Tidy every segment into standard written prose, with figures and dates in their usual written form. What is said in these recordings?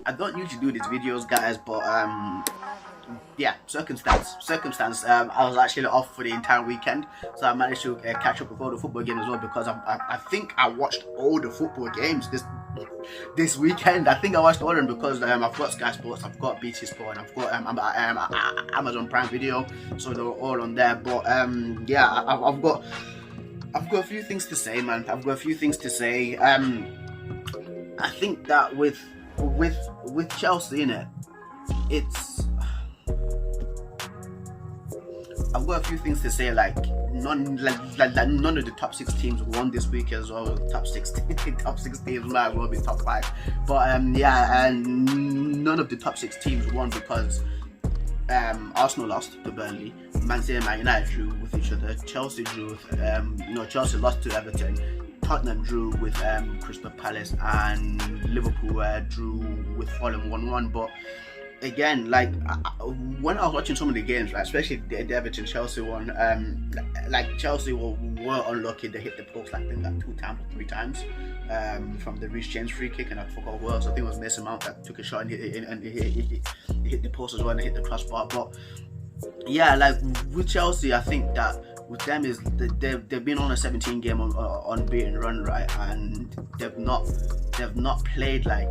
I don't usually do these videos, guys, but yeah, circumstance. I was actually off for the entire weekend, so I managed to catch up with all the football games as well, because I think I watched all the football games this weekend. I think I watched all of them because I've got Sky Sports, I've got BT Sport, and I've got Amazon Prime Video, so they were all on there. But yeah, I've got a few things to say, man. I've got a few things to say. I think that with Chelsea in it, I've got a few things to say. Like none of the top 6 teams won this week as well. Top 6 teams might as well be top 5. But yeah, and none of the top 6 teams won because Arsenal lost to Burnley, Man City and Man United drew with each other, Chelsea drew with Chelsea lost to Everton, Tottenham drew with Crystal Palace, and Liverpool drew with Fulham 1-1. But again, like when I was watching some of the games, like especially the Everton Chelsea one, like Chelsea were unlucky. They hit the post, like, I think like 2 times or 3 times from the Reece James free kick, and I forgot who else. I think it was Mason Mount that took a shot and hit the post as well and hit the crossbar. But yeah, like with Chelsea, I think that with them is they've been on a 17-game unbeaten run, right? And they've not played like.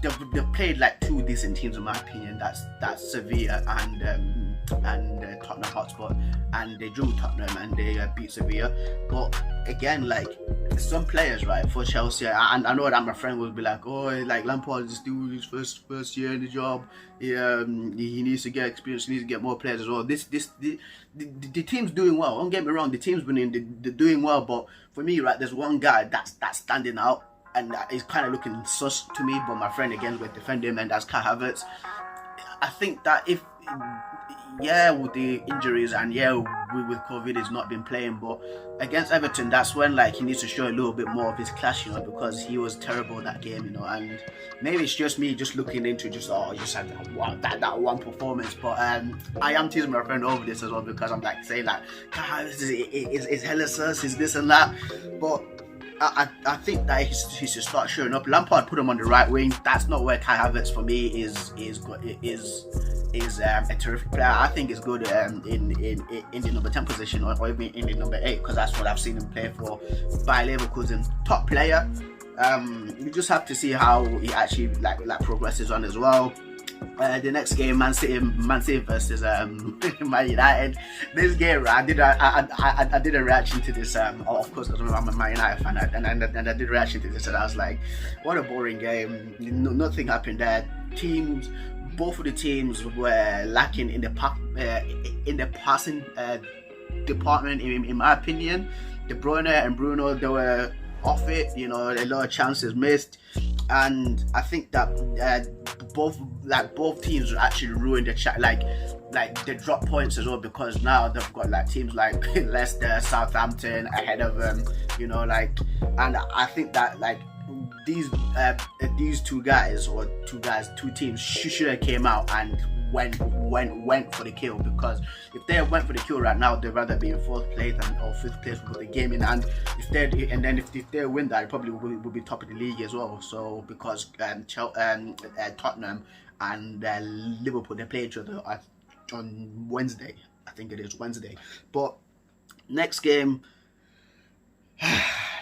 They've played like 2 decent teams in my opinion. That's Sevilla and Tottenham Hotspur, and they drew Tottenham and they beat Sevilla. But again, like some players, right, for Chelsea, and I know that my friend will be like, oh, like Lampard is still his first year in the job. He needs to get experience. He needs to get more players as well. The team's doing well. Don't get me wrong. The team's been they're doing well. But for me, right, there's one guy that's standing out. And he's kind of looking sus to me, but my friend again will defend him, and that's Kai Havertz. I think that with the injuries and with COVID, he's not been playing, but against Everton, that's when like he needs to show a little bit more of his class, because he was terrible that game, and maybe it's just me just looking into just had that one performance, but I am teasing my friend over this as well, because I'm like saying like Kai Havertz is hella sus, is this and that, but I think that he should start showing up. Lampard put him on the right wing. That's not where Kai Havertz for me is a terrific player. I think he's good in the number 10 position or even in the number 8, because that's what I've seen him play for Bayer Leverkusen. Top player. You just have to see how he actually like progresses on as well. The next game, Man City versus Man United. This game, right, I did a reaction to this. Of course, because I'm a Man United fan, and I did a reaction to this, and I was like, "What a boring game! Nothing happened there." Both of the teams were lacking in the passing department, in my opinion. De Bruyne and Bruno, they were off it. A lot of chances missed, and I think that both teams actually ruined the chat. Like they drop points as well, because now they've got like teams like Leicester, Southampton ahead of them. And I think that like these two teams should have came out and went for the kill, because if they went for the kill right now, they'd rather be in 4th place or 5th place with the game in hand. If they win that, it probably will be top of the league as well. So because Tottenham and Liverpool, they play each other on Wednesday. I think it is Wednesday. But next game,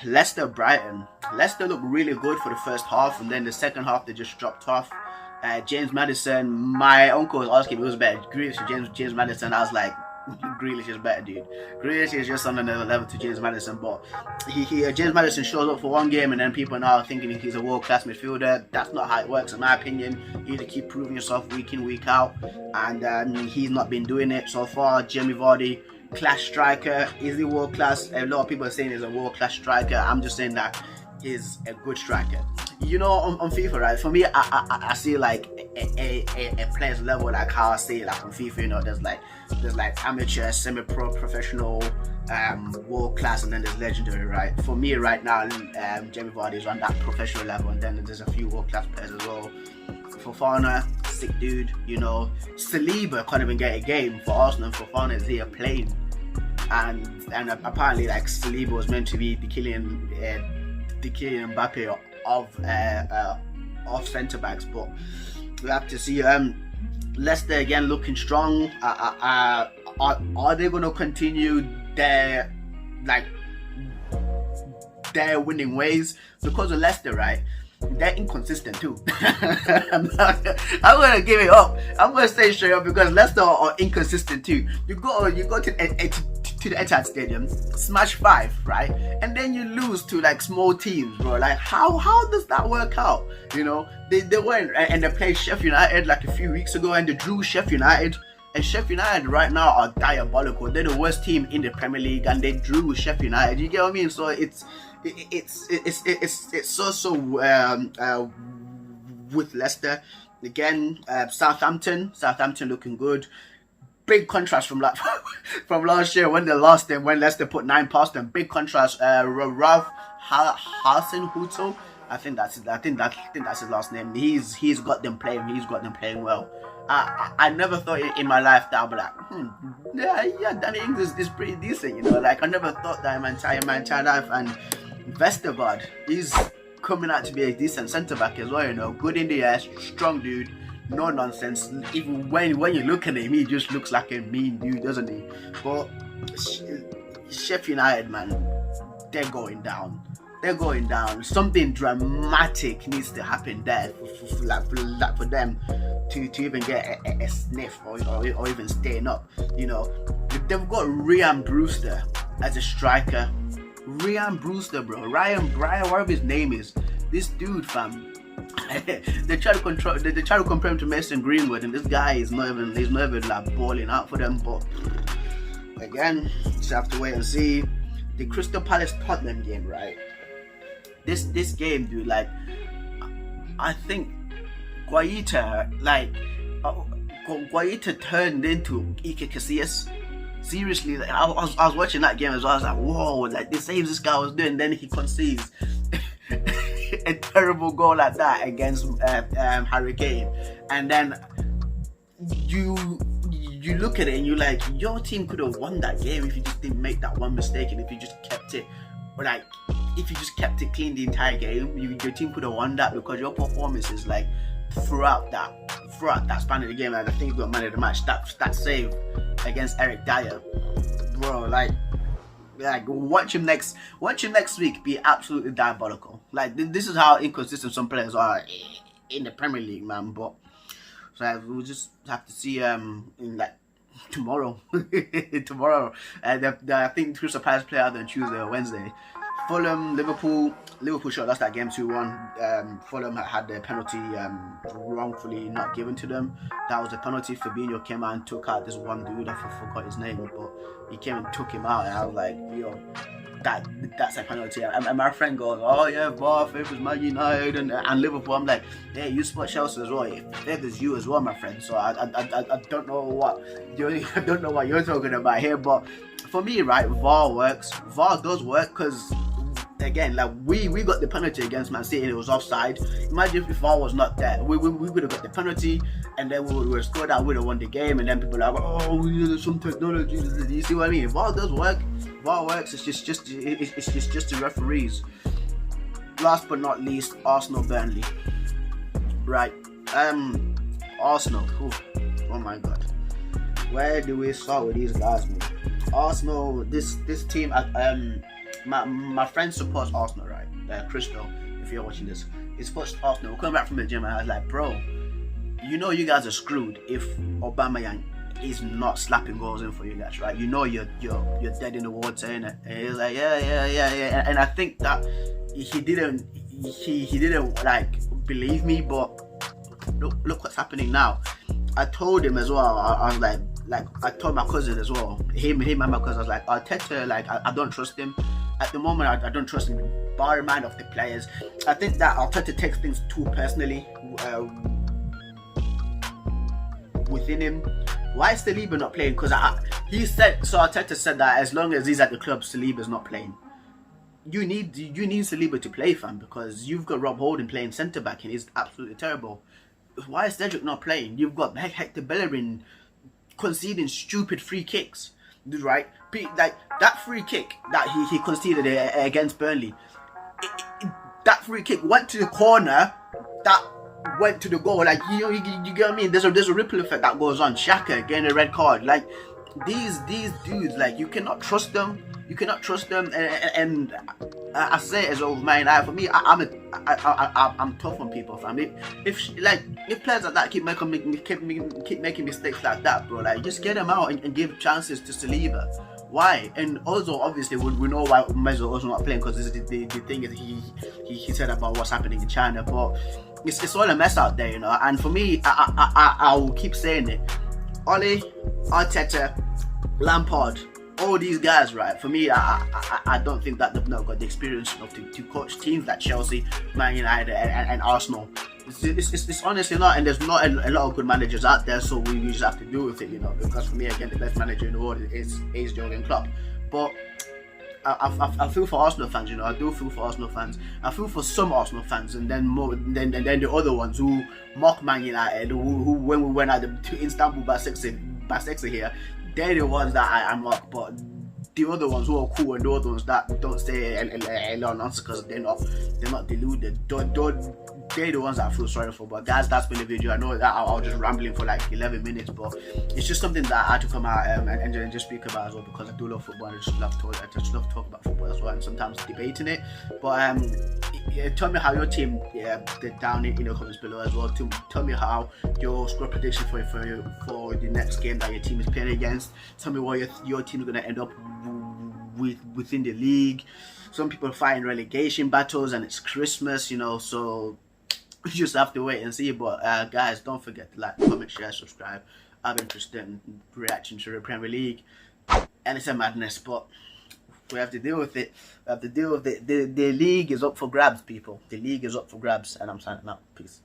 Leicester Brighton. Leicester looked really good for the first half, and then the second half they just dropped off. James Maddison, my uncle was asking who was better, Grealish or James Maddison. I was like, Grealish is better, dude. Grealish is just on another level to James Maddison, but James Maddison shows up for one game and then people are now thinking he's a world-class midfielder. That's not how it works, in my opinion. You need to keep proving yourself week in, week out, and he's not been doing it so far. Jamie Vardy, class striker. Is he world-class? A lot of people are saying he's a world-class striker. I'm just saying that he's a good striker. On FIFA, right? For me, I see like a player's level, like how I see it, like on FIFA. There's like amateur, semi-pro, professional, world class, and then there's legendary, right? For me, right now, Jamie Vardy is on that professional level, and then there's a few world class players as well. Fofana, sick dude. Saliba can't even get a game for Arsenal. Fofana is here playing, and apparently like Saliba was meant to be the Kylian Mbappe of centre backs, but we have to see. Leicester again looking strong. Are they going to continue their winning ways? Because of Leicester, right? They're inconsistent too. I'm gonna give it up. I'm gonna say straight up because Leicester are inconsistent too. You go to the Etihad Stadium, smash 5, right, and then you lose to like small teams, bro. Like how does that work out? You know, they went and they played Sheffield United like a few weeks ago, and they drew Sheffield United. And Sheffield United right now are diabolical. They're the worst team in the Premier League, and they drew with Sheffield United. You get what I mean? So it's so with Leicester again. Southampton looking good. Big contrast from from last year when they lost them, when Leicester put 9 past them. Big contrast. Ralph Hasenhuttl, I think that's his last name. He's got them playing. He's got them playing well. I never thought in my life that I'd be like, yeah, Danny Ings is pretty decent, you know. Like I never thought that in my entire life. And Vestergaard, he's coming out to be a decent centre back as well, you know. Good in the air, strong dude, no nonsense. Even when you look at him, he just looks like a mean dude, doesn't he? But Sheffield United, man, they're going down. They're going down. Something dramatic needs to happen there for them to even get a sniff or even staying up. You know, they've got Ryan Brewster as a striker. Ryan Brewster, bro. Ryan, whatever his name is. This dude, fam. They try to compare him to Mason Greenwood, and this guy is not even like balling out for them. But again, just have to wait and see. The Crystal Palace Tottenham game, right? This game, dude, like, I think Guaita turned into Iker Casillas. Seriously, like, I was watching that game as well. I was like, whoa, like the saves this guy was doing. Then he concedes a terrible goal like that against Harry Kane, and then you look at it and you're like, your team could have won that game if you just didn't make that one mistake, and if you just kept it, like, if you just kept it clean the entire game, your team could have won that, because your performances, like, throughout that span of the game, and I think you got man of the match. That save against Eric Dyer, bro, like watch him next week be absolutely diabolical. Like, this is how inconsistent some players are in the Premier League, man. But so we'll just have to see in like tomorrow. I think Crystal Palace play out on Tuesday or Wednesday. Fulham, Liverpool shot lost that game 2-1. Fulham had their penalty wrongfully not given to them. That was a penalty. Fabinho came out and took out this one dude. I forgot his name, but he came and took him out, and I was like, yo, that's a penalty. And my friend goes, oh yeah, VAR favors Man United and Liverpool. I'm like, hey, you support Chelsea as well. It favors you as well, my friend. So I don't know what you're talking about here, but for me, right, VAR works. VAR does work because, again, like we got the penalty against Man City and it was offside. Imagine if VAR was not there, we would have got the penalty, and then we would have scored out, we would have won the game, and then people are like, oh, we need some technology. You see what I mean? VAR does work. VAR works. It's just the referees. Last but not least, Arsenal Burnley. Right. Arsenal. Oh my God. Where do we start with these guys, man? Arsenal. This team. My friend supports Arsenal, right? Crystal, if you're watching this, he supports Arsenal. We're coming back from the gym, and I was like, bro, you know you guys are screwed if Aubameyang is not slapping goals in for you guys, right? You know you're dead in the water, innit? And he's like, yeah. And I think that he didn't like believe me, but look what's happening now. I told him as well. I was like I told my cousin as well. Him and my cousin. I was like, Arteta, like I don't trust him. At the moment, I don't trust him, bar in mind of the players. I think that Arteta takes things too personally within him. Why is Saliba not playing? Because Arteta said that as long as he's at the club, Saliba's not playing. You need Saliba to play, fam, because you've got Rob Holding playing centre back and he's absolutely terrible. Why is Cedric not playing? You've got Hector Bellerin conceding stupid free kicks, right? Like that free kick that he conceded against Burnley, that free kick went to the corner, that went to the goal. Like, you get what I mean? There's a ripple effect that goes on. Xhaka getting a red card. Like, these dudes, like, you cannot trust them. You cannot trust them. And I say it as old man. For me, I'm tough on people, fam. If players like that keep making mistakes like that, bro, like, just get them out and give chances to Saliba. Why? And also, obviously, we know why Mesut also not playing, because the thing is he said about what's happening in China, but it's all a mess out there, you know. And for me, I will keep saying it. Ole, Arteta, Lampard, all these guys, right? For me, I don't think that they've not got the experience enough to coach teams like Chelsea, Man United, and Arsenal. It's honestly not, and there's not a lot of good managers out there, so we just have to deal with it, you know. Because for me, again, the best manager in the world is Jurgen Klopp. But I feel for Arsenal fans, you know. I do feel for Arsenal fans. I feel for some Arsenal fans, and then then the other ones who mock Man United, who when we went out to Istanbul by six here, they're the ones that I mock. But the other ones who are cool, and the other ones that don't say a lot of nonsense because they're not deluded. They're the ones that I feel sorry for. But guys, that's been the video. I know that I was just rambling for like 11 minutes, but it's just something that I had to come out and just speak about as well, because I do love football and I just love to talk about football as well, and sometimes debating it. But tell me how your team did down in the comments below as well. Tell me how your score prediction for the next game that your team is playing against. Tell me what your team is going to end up within the league. Some people fighting relegation battles, and it's Christmas, you know, so we just have to wait and see. But guys, don't forget to like, comment, share, subscribe. I'm interested in reaction to the Premier League, and it's a madness, but we have to deal with it. We have to deal with it. The league is up for grabs, people. The league is up for grabs, and I'm signing out. Peace.